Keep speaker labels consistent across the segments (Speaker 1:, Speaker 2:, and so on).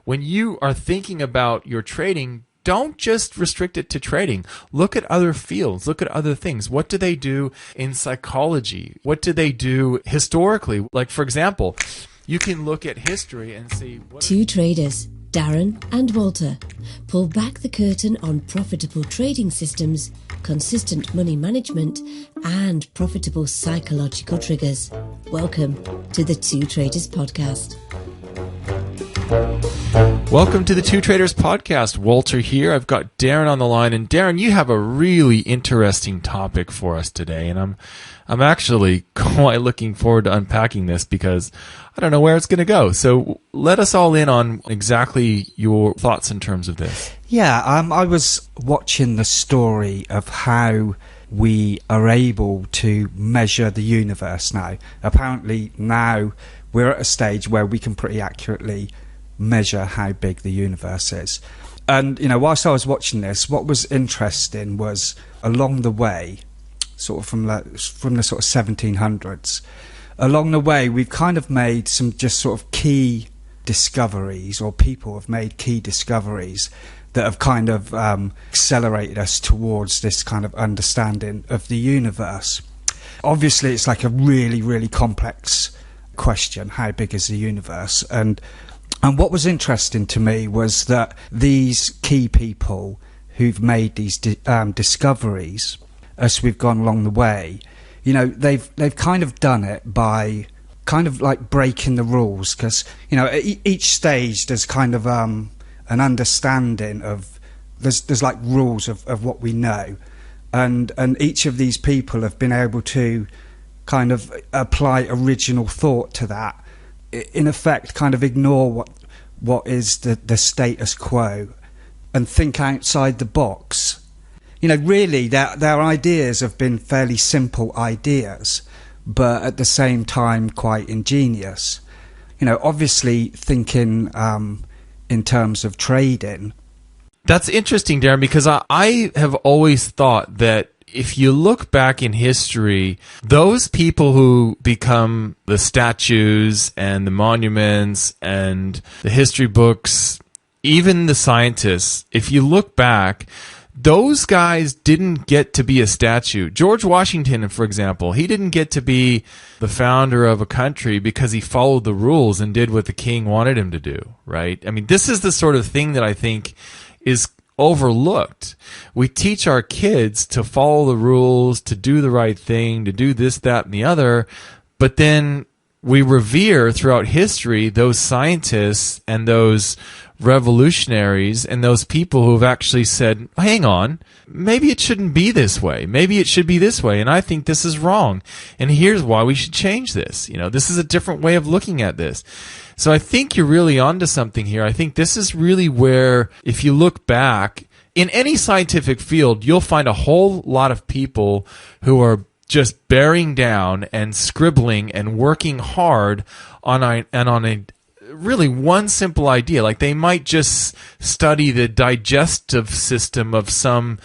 Speaker 1: when you are thinking about your trading, don't just restrict it to trading. Look at other fields. Look at other things. What do they do in psychology? What do they do historically? Like, for example, you can look at history and see...
Speaker 2: Two traders, Darren and Walter, pull back the curtain on profitable trading systems, consistent money management, and profitable psychological triggers. Welcome to the Two Traders Podcast.
Speaker 1: Welcome to the Two Traders Podcast. Walter here. I've got Darren on the line, and Darren, you have a really interesting topic for us today, and I'm actually quite looking forward to unpacking this because I don't know where it's going to go. So let us all in on exactly your thoughts in terms of this.
Speaker 3: Yeah, I was watching the story of how we are able to measure the universe now. Apparently now we're at a stage where we can pretty accurately measure how big the universe is. And, you know, whilst I was watching this, what was interesting was along the way, sort of from the sort of 1700s, along the way we've kind of made some just sort of key discoveries, or people have made key discoveries that have kind of accelerated us towards this kind of understanding of the universe. Obviously it's like a really, really complex question, how big is the universe? And what was interesting to me was that these key people who've made these discoveries as we've gone along the way, you know, they've kind of done it by kind of like breaking the rules, because, you know, at each stage there's kind of an understanding of there's like rules of what we know, and each of these people have been able to kind of apply original thought to that, in effect kind of ignore what is the status quo and think outside the box. You know, really their ideas have been fairly simple ideas, but at the same time quite ingenious. You know, obviously thinking in terms of trading.
Speaker 1: That's interesting, Darren, because I have always thought that if you look back in history, those people who become the statues and the monuments and the history books, even the scientists, if you look back, those guys didn't get to be a statue. George Washington, for example, he didn't get to be the founder of a country because he followed the rules and did what the king wanted him to do, right? I mean, this is the sort of thing that I think is overlooked. We teach our kids to follow the rules, to do the right thing, to do this, that, and the other, but then we revere throughout history those scientists and those revolutionaries and those people who have actually said, hang on, maybe it shouldn't be this way. Maybe it should be this way, and I think this is wrong, and here's why we should change this. You know, this is a different way of looking at this. So I think you're really onto something here. I think this is really where, if you look back, in any scientific field, you'll find a whole lot of people who are just bearing down and scribbling and working hard on a really one simple idea. Like they might just study the digestive system of some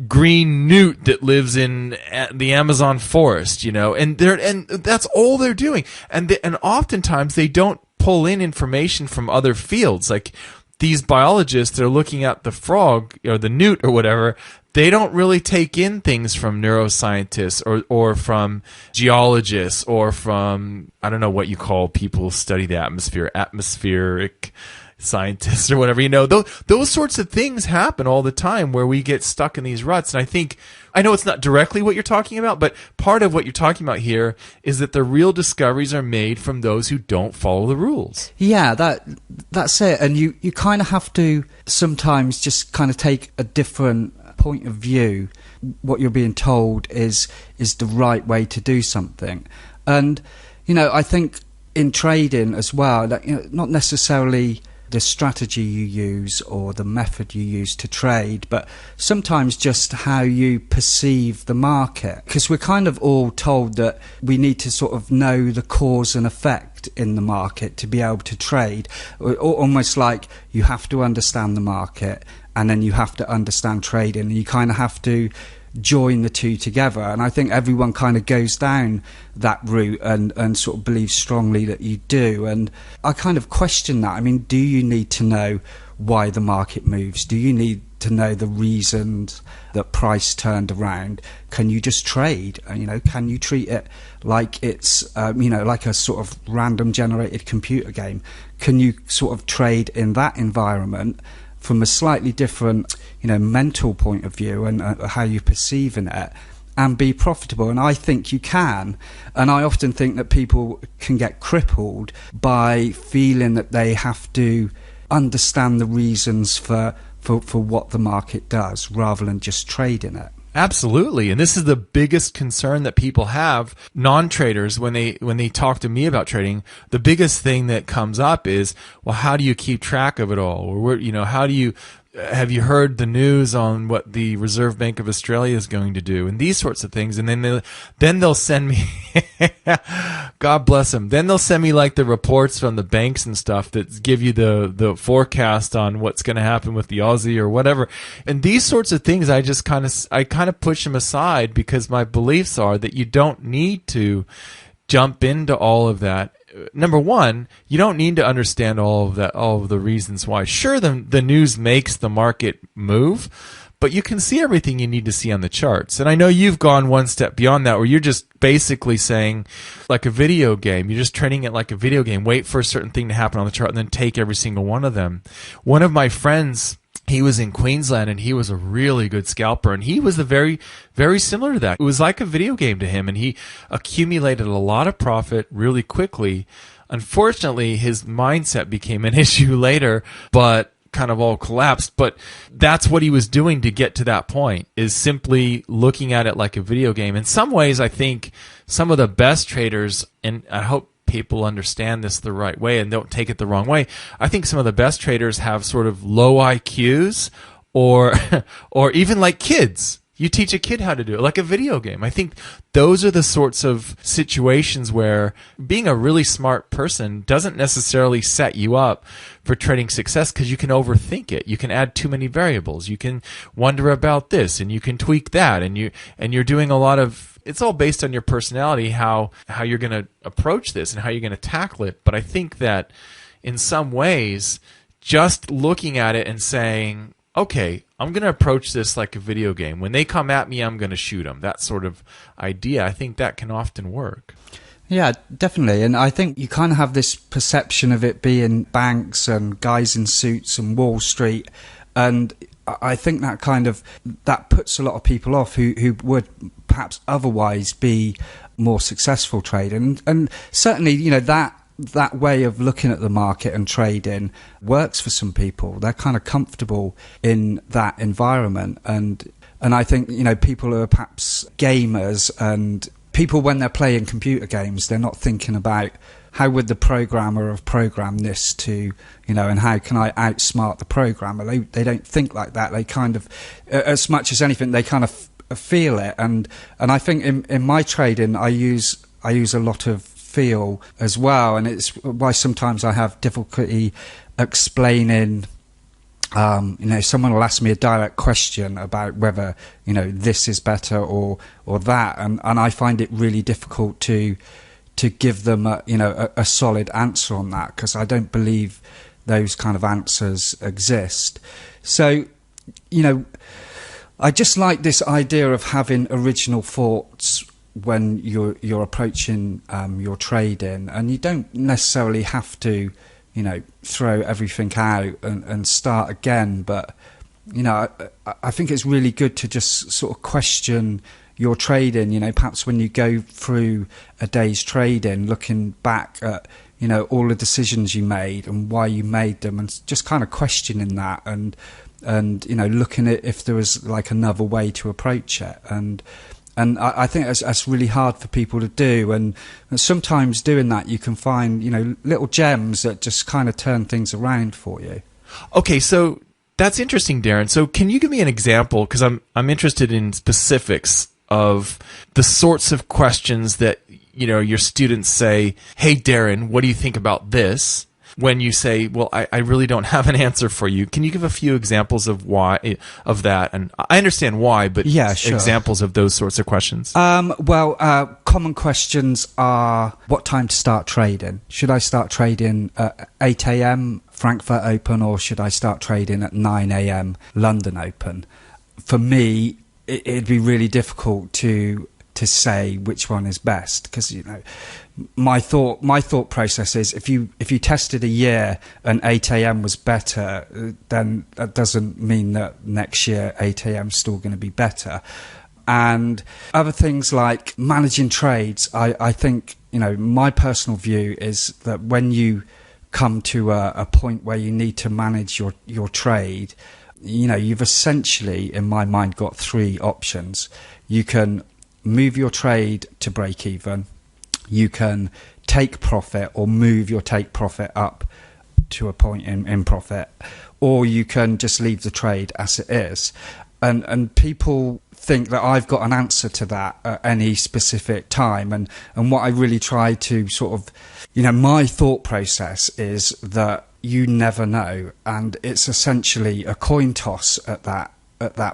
Speaker 1: green newt that lives in the Amazon forest, you know, and that's all they're doing. And oftentimes they don't pull in information from other fields. Like these biologists that are looking at the frog or the newt or whatever, they don't really take in things from neuroscientists or from geologists or from, I don't know what you call people who study the atmosphere, atmospheric scientists or whatever. You know, those sorts of things happen all the time where we get stuck in these ruts. And I know it's not directly what you're talking about, but part of what you're talking about here is that the real discoveries are made from those who don't follow the rules.
Speaker 3: Yeah, that's it. And you kind of have to sometimes just kind of take a different point of view. What you're being told is the right way to do something. And, you know, I think in trading as well, that, you know, not necessarily the strategy you use or the method you use to trade, but sometimes just how you perceive the market. Because we're kind of all told that we need to sort of know the cause and effect in the market to be able to trade. Almost like you have to understand the market and then you have to understand trading, and you kind of have to join the two together. And I think everyone kind of goes down that route and sort of believes strongly that you do. And I kind of question that. I mean, do you need to know why the market moves? Do you need to know the reasons that price turned around? Can you just trade? Can you treat it like it's like a sort of random generated computer game? Can you sort of trade in that environment from a slightly different mental point of view and how you're perceiving it, and be profitable? And I think you can. And I often think that people can get crippled by feeling that they have to understand the reasons for what the market does rather than just trading it.
Speaker 1: Absolutely. And this is the biggest concern that people have, non-traders, when they talk to me about trading. The biggest thing that comes up is, well, how do you keep track of it all? Or how do you have you heard the news on what the Reserve Bank of Australia is going to do, and these sorts of things? And then they'll send me God bless them. Then they'll send me like the reports from the banks and stuff that give you the forecast on what's going to happen with the Aussie or whatever. And these sorts of things, I kind of push them aside, because my beliefs are that you don't need to jump into all of that. Number one, you don't need to understand all of the reasons why. Sure, the news makes the market move, but you can see everything you need to see on the charts. And I know you've gone one step beyond that, where you're just basically saying, like a video game, you're just treating it like a video game. Wait for a certain thing to happen on the chart and then take every single one of them. One of my friends, he was in Queensland, and he was a really good scalper, and he was very, very similar to that. It was like a video game to him, and he accumulated a lot of profit really quickly. Unfortunately, his mindset became an issue later, but kind of all collapsed. But that's what he was doing to get to that point, is simply looking at it like a video game. In some ways, I think some of the best traders, and I hope people understand this the right way and don't take it the wrong way, I think some of the best traders have sort of low IQs, or even like kids. You teach a kid how to do it, like a video game. I think those are the sorts of situations where being a really smart person doesn't necessarily set you up for trading success, because you can overthink it. You can add too many variables. You can wonder about this, and you can tweak that, and you're doing a lot of. It's all based on your personality, how you're going to approach this and how you're going to tackle it. But I think that in some ways, just looking at it and saying, okay, I'm going to approach this like a video game. When they come at me, I'm going to shoot them. That sort of idea, I think that can often work.
Speaker 3: Yeah, definitely. And I think you kind of have this perception of it being banks and guys in suits and Wall Street. And I think that puts a lot of people off who would perhaps otherwise be more successful trading. And certainly, that way of looking at the market and trading works for some people. They're kind of comfortable in that environment. And I think, people who are perhaps gamers, and people, when they're playing computer games, they're not thinking about how would the programmer have programmed this to, and how can I outsmart the programmer? They don't think like that. They kind of, as much as anything, they kind of feel it. And I think in my trading, I use a lot of feel as well, and it's why sometimes I have difficulty explaining. Someone will ask me a direct question about whether this is better or that, and I find it really difficult to give them a solid answer on that, because I don't believe those kind of answers exist. So I just like this idea of having original thoughts when you're approaching your trading, and you don't necessarily have to throw everything out and start again, but I think it's really good to just sort of question your trading. Perhaps when you go through a day's trading, looking back at all the decisions you made and why you made them, and just kind of questioning that, and looking at if there was like another way to approach it. And I think that's really hard for people to do. And sometimes doing that, you can find, little gems that just kind of turn things around for you.
Speaker 1: Okay, so that's interesting, Darren. So can you give me an example? Because I'm interested in specifics of the sorts of questions that, your students say, hey, Darren, what do you think about this? when you say, well, I really don't have an answer for you. Can you give a few examples of why, of that? And I understand why, but
Speaker 3: yeah, sure.
Speaker 1: Examples of those sorts of questions.
Speaker 3: Common questions are, what time to start trading? Should I start trading at 8 a.m. Frankfurt Open, or should I start trading at 9 a.m. London Open? For me, it'd be really difficult to say which one is best, because my thought process is, if you tested a year and 8 a.m. was better, then that doesn't mean that next year 8 a.m. is still going to be better. And other things like managing trades, I think, my personal view is that when you come to a point where you need to manage your trade, you've essentially, in my mind, got three options. You can move your trade to break even, you can take profit or move your take profit up to a point in profit, or you can just leave the trade as it is. And people think that I've got an answer to that at any specific time, and what I really try to sort of, my thought process is that you never know, and it's essentially a coin toss at that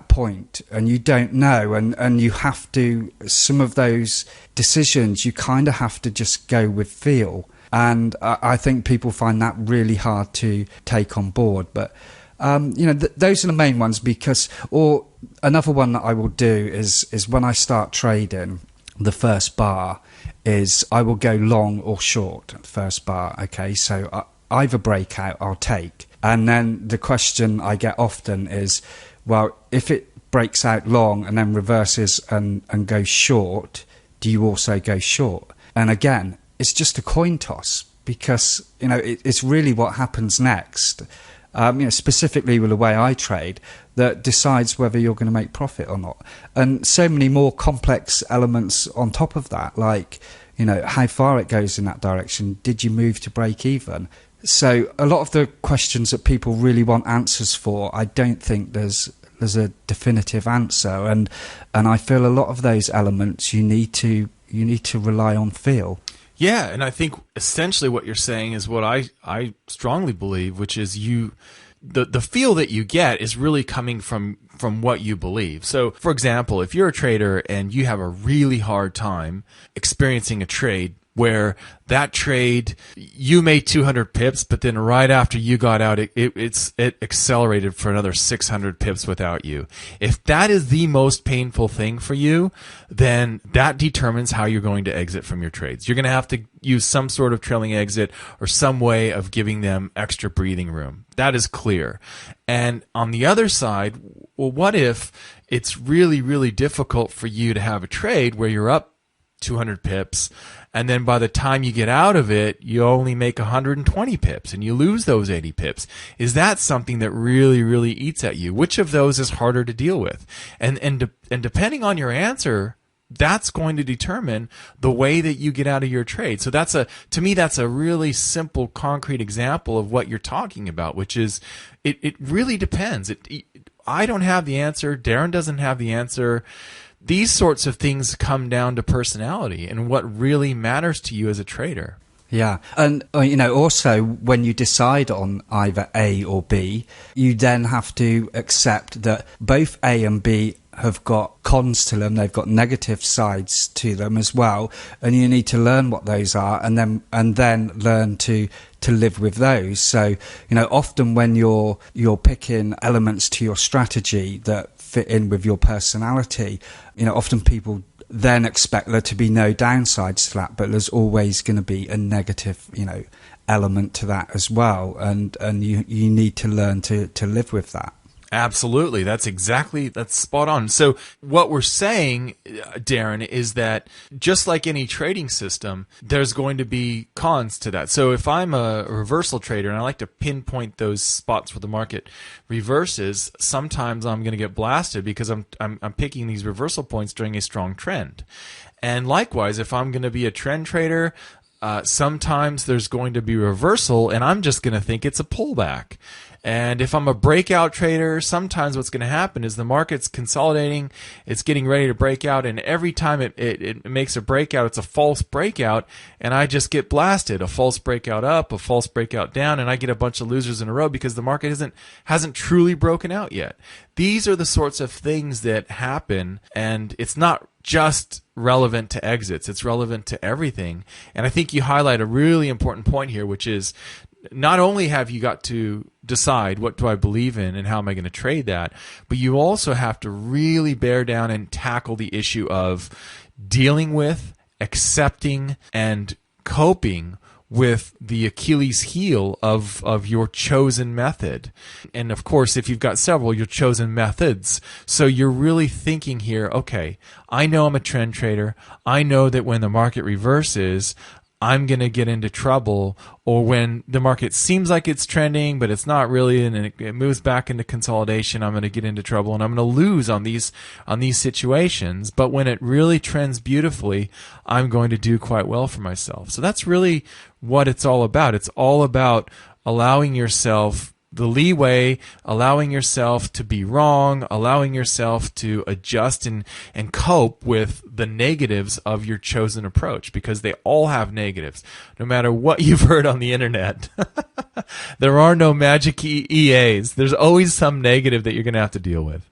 Speaker 3: point, and you don't know, and you have to, some of those decisions you kind of have to just go with feel, and I think people find that really hard to take on board. But those are the main ones, because, or another one that I will do is when I start trading, the first bar is I will go long or short. First bar, okay, so either breakout I'll take, and then the question I get often is, well, if it breaks out long and then reverses and goes short, do you also go short? And again, it's just a coin toss, because it's really what happens next, specifically with the way I trade, that decides whether you're going to make profit or not. And so many more complex elements on top of that, like how far it goes in that direction. Did you move to break even? So a lot of the questions that people really want answers for, I don't think there's a definitive answer, and I feel a lot of those elements you need to rely on feel.
Speaker 1: Yeah, and I think essentially what you're saying is what I strongly believe, which is the feel that you get is really coming from what you believe. So, for example, if you're a trader and you have a really hard time experiencing a trade where that trade, you made 200 pips, but then right after you got out, it accelerated for another 600 pips without you. If that is the most painful thing for you, then that determines how you're going to exit from your trades. You're going to have to use some sort of trailing exit or some way of giving them extra breathing room. That is clear. And on the other side, well, what if it's really, really difficult for you to have a trade where you're up 200 pips, and then by the time you get out of it, you only make 120 pips and you lose those 80 pips? Is that something that really, really eats at you? Which of those is harder to deal with? And depending on your answer, that's going to determine the way that you get out of your trade. So to me, that's a really simple, concrete example of what you're talking about, which is it really depends. I don't have the answer. Darren doesn't have the answer. These sorts of things come down to personality and what really matters to you as a trader.
Speaker 3: Yeah. And, also when you decide on either A or B, you then have to accept that both A and B have got cons to them. They've got negative sides to them as well. And you need to learn what those are and then learn to live with those. So, often when you're picking elements to your strategy that fit in with your personality, often people then expect there to be no downsides to that, but there's always going to be a negative, element to that as well, and you need to learn to live with that.
Speaker 1: Absolutely. That's spot on. So what we're saying, Darren, is that just like any trading system, there's going to be cons to that. So if I'm a reversal trader and I like to pinpoint those spots where the market reverses, sometimes I'm going to get blasted because I'm picking these reversal points during a strong trend. And likewise, if I'm going to be a trend trader, sometimes there's going to be reversal and I'm just going to think it's a pullback. And if I'm a breakout trader, sometimes what's going to happen is the market's consolidating, it's getting ready to break out, and every time it makes a breakout, it's a false breakout, and I just get blasted. A false breakout up, a false breakout down, and I get a bunch of losers in a row because the market hasn't truly broken out yet. These are the sorts of things that happen, and it's not just relevant to exits. It's relevant to everything. And I think you highlight a really important point here, which is not only have you got to decide what do I believe in and how am I going to trade that, but you also have to really bear down and tackle the issue of dealing with, accepting, and coping with the Achilles heel of your chosen method. And of course, if you've got several, your chosen methods. So you're really thinking here, okay, I know I'm a trend trader. I know that when the market reverses, I'm going to get into trouble, or when the market seems like it's trending, but it's not really, and it moves back into consolidation, I'm going to get into trouble, and I'm going to lose on these situations. But when it really trends beautifully, I'm going to do quite well for myself. So that's really what it's all about. It's all about allowing yourself the leeway, allowing yourself to be wrong, allowing yourself to adjust and cope with the negatives of your chosen approach, because they all have negatives. No matter what you've heard on the internet, there are no magic EAs. There's always some negative that you're going to have to deal with.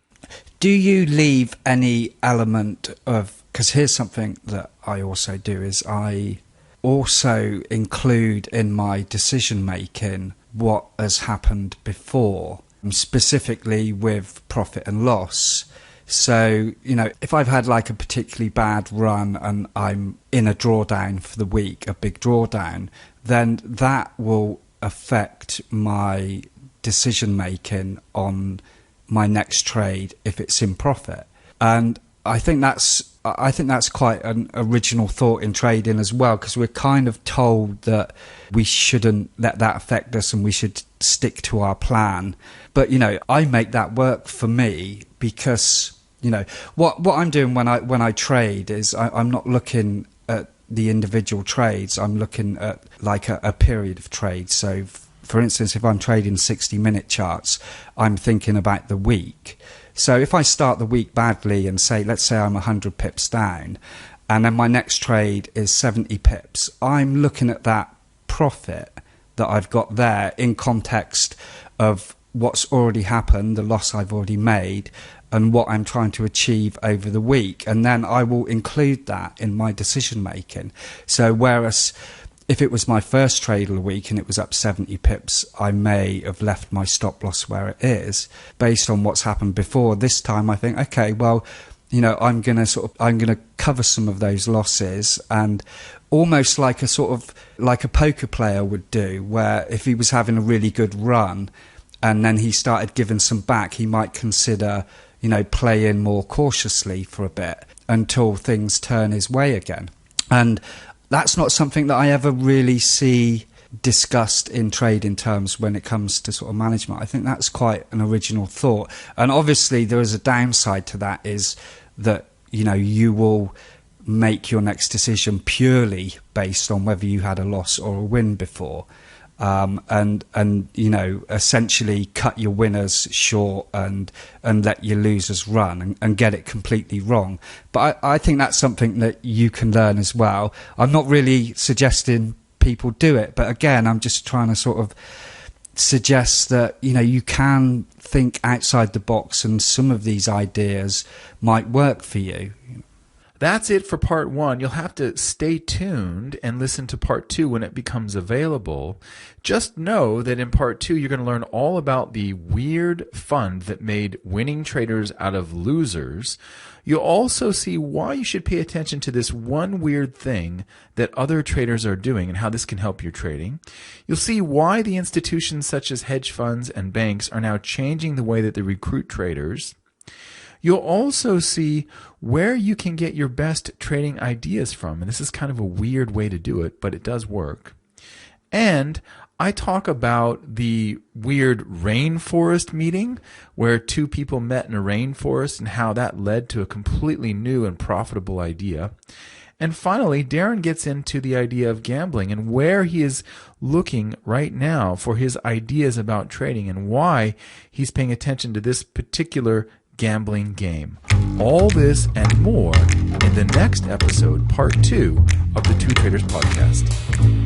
Speaker 3: Do you leave any element of, because here's something that I also do, is I also include in my decision making what has happened before, specifically with profit and loss. So, if I've had like a particularly bad run and I'm in a drawdown for the week, a big drawdown, then that will affect my decision making on my next trade if it's in profit. And I think that's quite an original thought in trading as well, because we're kind of told that we shouldn't let that affect us and we should stick to our plan. But, I make that work for me because, what I'm doing when I trade is I'm not looking at the individual trades. I'm looking at like a period of trades. So, for instance, if I'm trading 60-minute charts, I'm thinking about the week. So if I start the week badly and let's say I'm 100 pips down, and then my next trade is 70 pips, I'm looking at that profit that I've got there in context of what's already happened, the loss I've already made, and what I'm trying to achieve over the week. And then I will include that in my decision making. So whereas if it was my first trade of the week and it was up 70 pips, I may have left my stop loss where it is based on what's happened before. This time I think, okay, well, I'm going to cover some of those losses, and almost like a poker player would do, where if he was having a really good run and then he started giving some back, he might consider, playing more cautiously for a bit until things turn his way again. And that's not something that I ever really see discussed in trading terms when it comes to sort of management. I think that's quite an original thought. And obviously there is a downside to that, is that, you will make your next decision purely based on whether you had a loss or a win before. And essentially cut your winners short and let your losers run and get it completely wrong. But I think that's something that you can learn as well. I'm not really suggesting people do it, but again, I'm just trying to sort of suggest that, you can think outside the box, and some of these ideas might work for you.
Speaker 1: That's it for part 1. You'll have to stay tuned and listen to part 2 when it becomes available. Just know that in part 2, you're going to learn all about the weird fund that made winning traders out of losers. You'll also see why you should pay attention to this one weird thing that other traders are doing and how this can help your trading. You'll see why the institutions such as hedge funds and banks are now changing the way that they recruit traders. You'll also see where you can get your best trading ideas from. And this is kind of a weird way to do it, but it does work. And I talk about the weird rainforest meeting where 2 people met in a rainforest and how that led to a completely new and profitable idea. And finally, Darren gets into the idea of gambling and where he is looking right now for his ideas about trading and why he's paying attention to this particular gambling game. All this and more in the next episode, part 2 of the Two Traders Podcast.